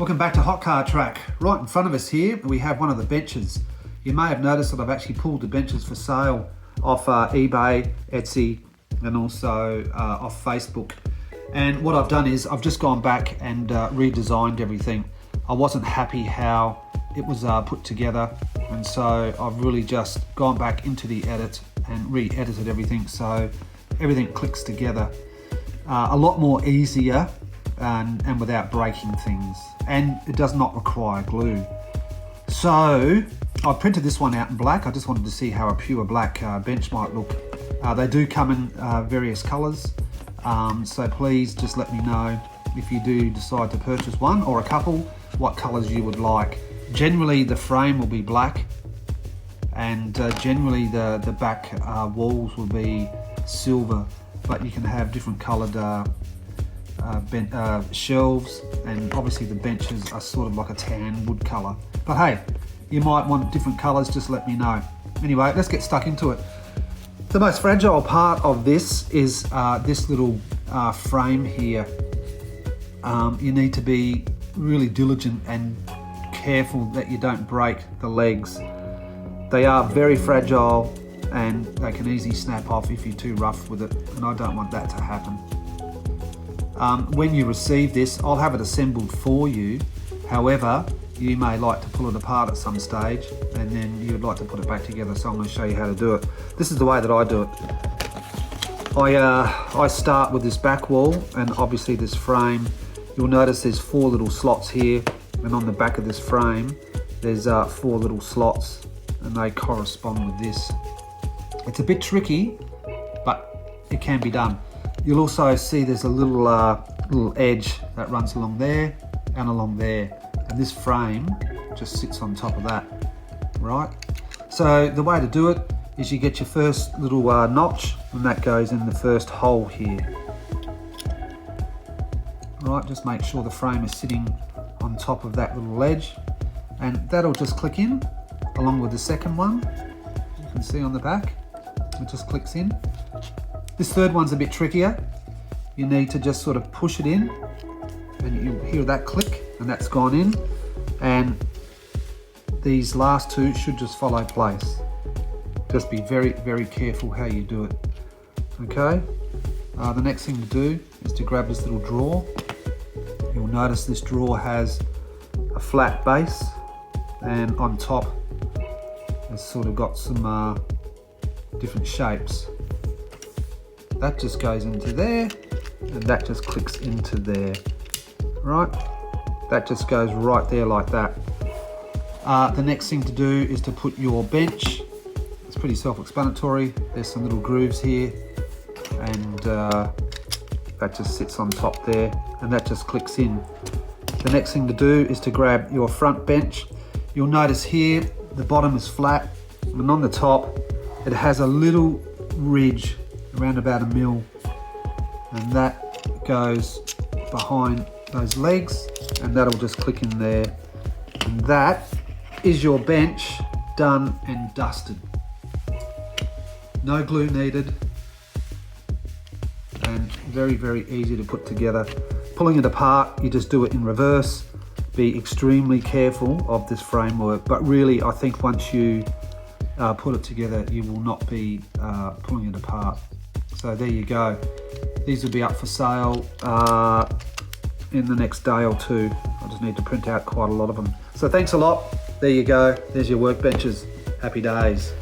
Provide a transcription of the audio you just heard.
Welcome back to Hot Car Track. Right in front of us here, we have one of the benches. You may have noticed that I've actually pulled the benches for sale off eBay, Etsy, and also off Facebook. And what I've done is I've just gone back and redesigned everything. I wasn't happy how it was put together, and so I've really just gone back into the edit and re-edited everything so everything clicks together a lot more easier and without breaking things, and it does not require glue. So I printed this one out in black. I just wanted to see how a pure black bench might look. They do come in various colors, so please just let me know if you do decide to purchase one or a couple, what colors you would like. Generally the frame will be black, and generally the back walls will be silver, but you can have different colored shelves, and obviously the benches are sort of like a tan wood color. But hey, you might want different colors, just let me know. Anyway, let's get stuck into it. The most fragile part of this is this little frame here. You need to be really diligent and careful that you don't break the legs. They are very fragile and they can easily snap off if you're too rough with it, and I don't want that to happen. When you receive this, I'll have it assembled for you. However, you may like to pull it apart at some stage and then you'd like to put it back together, so I'm going to show you how to do it. This is the way that I do it. I start with this back wall, and obviously this frame. You'll notice there's 4 little slots here, and on the back of this frame there's 4 little slots, and they correspond with this. It's a bit tricky, but it can be done. You'll also see there's a little edge that runs along there and along there, and this frame just sits on top of that, right? So the way to do it is you get your first little notch, and that goes in the first hole here. Right, just make sure the frame is sitting on top of that little ledge, and that'll just click in along with the second one. You can see on the back, it just clicks in. This third one's a bit trickier. You need to just sort of push it in, and you hear that click, and that's gone in. And these last 2 should just follow place. Just be very, very careful how you do it. Okay. The next thing to do is to grab this little drawer. You'll notice this drawer has a flat base, and on top it's sort of got some different shapes. That just goes into there, and that just clicks into there. Right? That just goes right there like that. The next thing to do is to put your bench. It's pretty self-explanatory. There's some little grooves here, and that just sits on top there, and that just clicks in. The next thing to do is to grab your front bench. You'll notice here the bottom is flat, and on the top it has a little ridge around about 1 mil, and that goes behind those legs, and that'll just click in there, and that is your bench done and dusted. No glue needed, and very, very easy to put together. Pulling it apart, you just do it in reverse. Be extremely careful of this framework, but really I think once you put it together, you will not be pulling it apart. So there you go. These will be up for sale in the next day or 2. I just need to print out quite a lot of them. So thanks a lot. There you go. There's your workbenches. Happy days.